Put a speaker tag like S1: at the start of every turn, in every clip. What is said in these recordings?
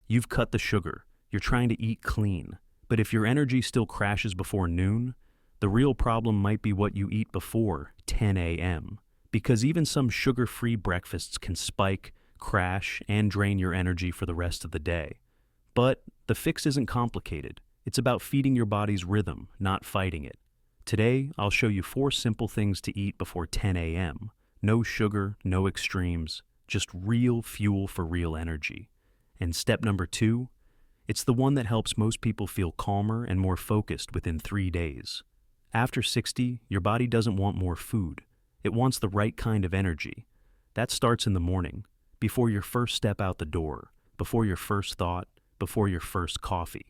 S1: You've cut the sugar, you're trying to eat clean. But if your energy still crashes before noon, the real problem might be what you eat before 10 a.m. Because even some sugar-free breakfasts can spike, crash, and drain your energy for the rest of the day. But the fix isn't complicated. It's about feeding your body's rhythm, not fighting it. Today, I'll show you 4 simple things to eat before 10 a.m. No sugar, no extremes, just real fuel for real energy. And step number 2, it's the one that helps most people feel calmer and more focused within 3 days. After 60, your body doesn't want more food. It wants the right kind of energy. That starts in the morning, before your first step out the door, before your first thought, before your first coffee.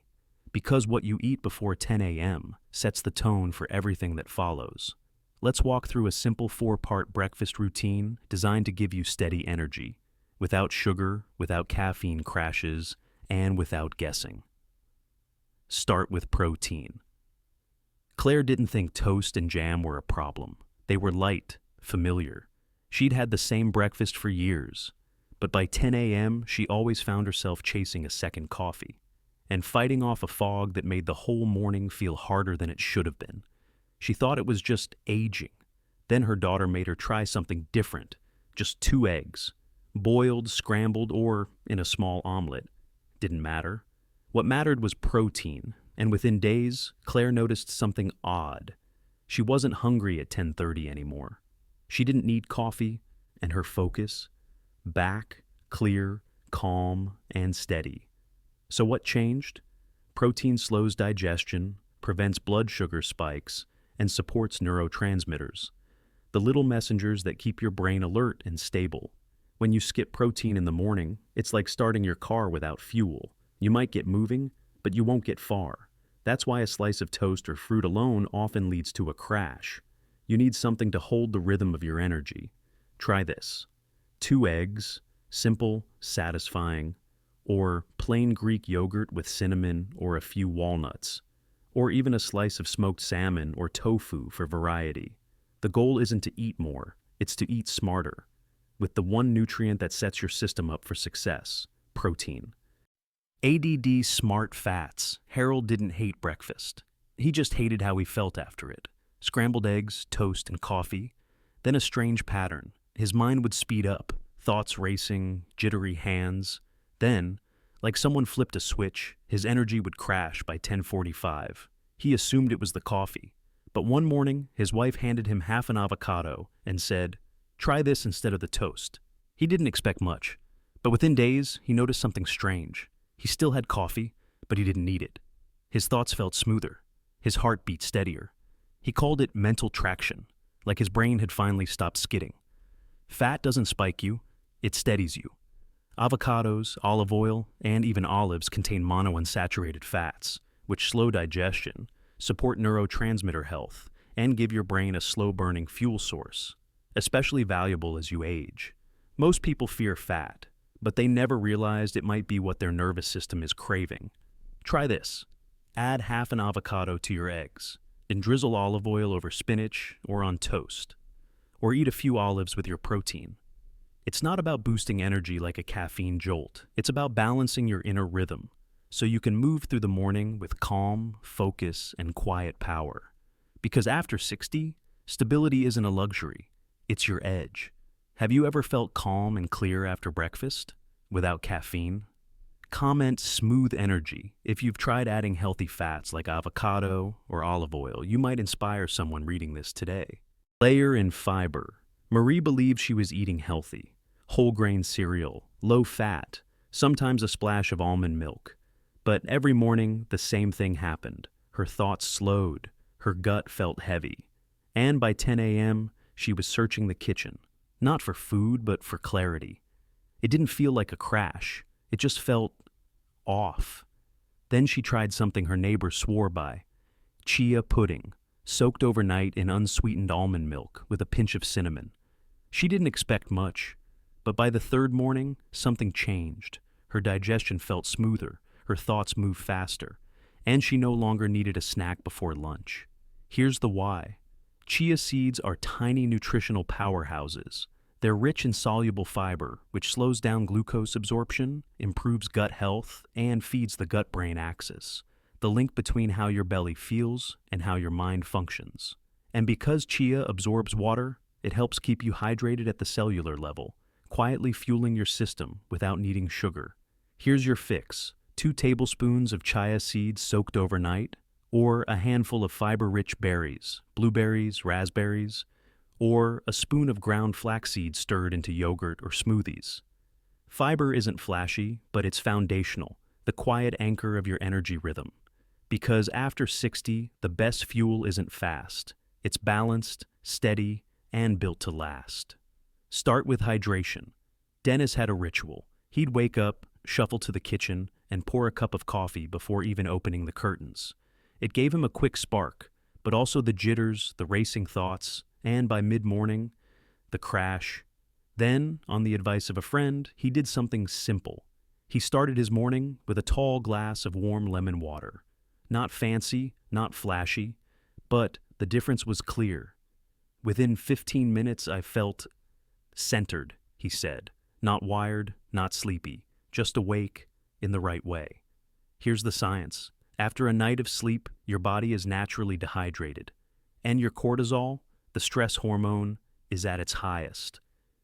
S1: Because what you eat before 10 a.m. sets the tone for everything that follows. Let's walk through a simple 4-part breakfast routine designed to give you steady energy, without sugar, without caffeine crashes, and without guessing. Start with protein. Claire didn't think toast and jam were a problem. They were light, familiar. She'd had the same breakfast for years. But by 10 a.m., she always found herself chasing a second coffee and fighting off a fog that made the whole morning feel harder than it should have been. She thought it was just aging. Then her daughter made her try something different, just 2 eggs, boiled, scrambled, or in a small omelet. Didn't matter. What mattered was protein, and within days, Claire noticed something odd. She wasn't hungry at 10:30 anymore. She didn't need coffee, and her focus, back, clear, calm, and steady. So what changed? Protein slows digestion, prevents blood sugar spikes, and supports neurotransmitters, the little messengers that keep your brain alert and stable. When you skip protein in the morning, it's like starting your car without fuel. You might get moving, but you won't get far. That's why a slice of toast or fruit alone often leads to a crash. You need something to hold the rhythm of your energy. Try this. 2 eggs, simple, satisfying, or plain Greek yogurt with cinnamon or a few walnuts, or even a slice of smoked salmon or tofu for variety. The goal isn't to eat more, it's to eat smarter, with the one nutrient that sets your system up for success: protein. ADD smart fats. Harold didn't hate breakfast. He just hated how he felt after it. Scrambled eggs, toast, and coffee. Then a strange pattern. His mind would speed up, thoughts racing, jittery hands. Then, like someone flipped a switch, his energy would crash by 10:45. He assumed it was the coffee. But one morning, his wife handed him half an avocado and said, "Try this instead of the toast." He didn't expect much, but within days, he noticed something strange. He still had coffee, but he didn't need it. His thoughts felt smoother. His heart beat steadier. He called it mental traction, like his brain had finally stopped skidding. Fat doesn't spike you, it steadies you. Avocados, olive oil, and even olives contain monounsaturated fats, which slow digestion, support neurotransmitter health, and give your brain a slow-burning fuel source, especially valuable as you age. Most people fear fat, but they never realized it might be what their nervous system is craving. Try this. Add half an avocado to your eggs, and drizzle olive oil over spinach or on toast, or eat a few olives with your protein. It's not about boosting energy like a caffeine jolt. It's about balancing your inner rhythm, so you can move through the morning with calm, focus, and quiet power. Because after 60, stability isn't a luxury, it's your edge. Have you ever felt calm and clear after breakfast, without caffeine? Comment smooth energy. If you've tried adding healthy fats like avocado or olive oil, you might inspire someone reading this today. Layer in fiber. Marie believed she was eating healthy. Whole grain cereal, low fat, sometimes a splash of almond milk. But every morning, the same thing happened. Her thoughts slowed, her gut felt heavy. And by 10 a.m., she was searching the kitchen, not for food, but for clarity. It didn't feel like a crash. It just felt off. Then she tried something her neighbor swore by: chia pudding, soaked overnight in unsweetened almond milk with a pinch of cinnamon. She didn't expect much, but by the 3rd morning, something changed. Her digestion felt smoother, her thoughts moved faster, and she no longer needed a snack before lunch. Here's the why. Chia seeds are tiny nutritional powerhouses. They're rich in soluble fiber, which slows down glucose absorption, improves gut health, and feeds the gut-brain axis, the link between how your belly feels and how your mind functions. And because chia absorbs water, it helps keep you hydrated at the cellular level, quietly fueling your system without needing sugar. Here's your fix: 2 tablespoons of chia seeds soaked overnight, or a handful of fiber-rich berries, blueberries, raspberries, or a spoon of ground flaxseed stirred into yogurt or smoothies. Fiber isn't flashy, but it's foundational, the quiet anchor of your energy rhythm. Because after 60, the best fuel isn't fast. It's balanced, steady, and built to last. Start with hydration. Dennis had a ritual. He'd wake up, shuffle to the kitchen, and pour a cup of coffee before even opening the curtains. It gave him a quick spark, but also the jitters, the racing thoughts, and by mid-morning, the crash. Then, on the advice of a friend, he did something simple. He started his morning with a tall glass of warm lemon water. Not fancy, not flashy, but the difference was clear. Within 15 minutes, I felt centered, he said. Not wired, not sleepy, just awake in the right way. Here's the science. After a night of sleep, your body is naturally dehydrated, and your cortisol, the stress hormone, is at its highest.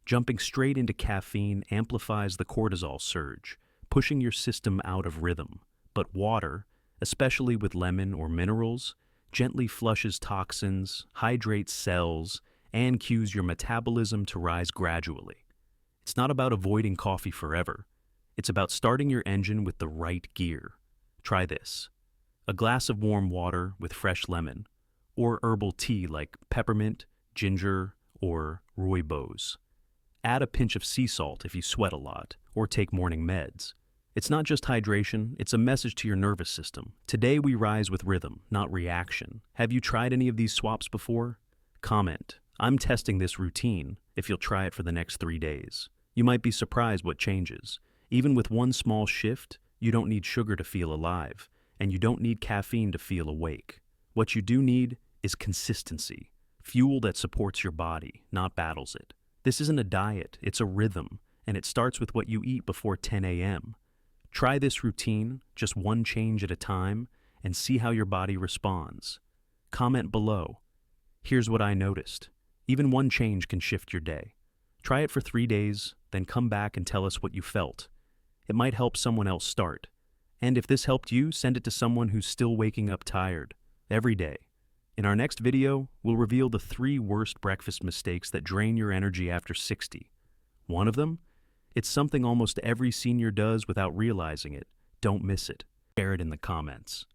S1: Jumping straight into caffeine amplifies the cortisol surge, pushing your system out of rhythm. But water, especially with lemon or minerals, gently flushes toxins, hydrates cells, and cues your metabolism to rise gradually. It's not about avoiding coffee forever. It's about starting your engine with the right gear. Try this: a glass of warm water with fresh lemon, or herbal tea like peppermint, ginger, or rooibos. Add a pinch of sea salt if you sweat a lot, or take morning meds. It's not just hydration, it's a message to your nervous system. Today we rise with rhythm, not reaction. Have you tried any of these swaps before? Comment: I'm testing this routine, if you'll try it for the next 3 days. You might be surprised what changes. Even with one small shift, you don't need sugar to feel alive, and you don't need caffeine to feel awake. What you do need is consistency, fuel that supports your body, not battles it. This isn't a diet, it's a rhythm, and it starts with what you eat before 10 a.m. Try this routine, just one change at a time, and see how your body responds. Comment below. Here's what I noticed. Even one change can shift your day. Try it for 3 days, then come back and tell us what you felt. It might help someone else start. And if this helped you, send it to someone who's still waking up tired, every day. In our next video, we'll reveal the 3 worst breakfast mistakes that drain your energy after 60. One of them? It's something almost every senior does without realizing it. Don't miss it. Share it in the comments.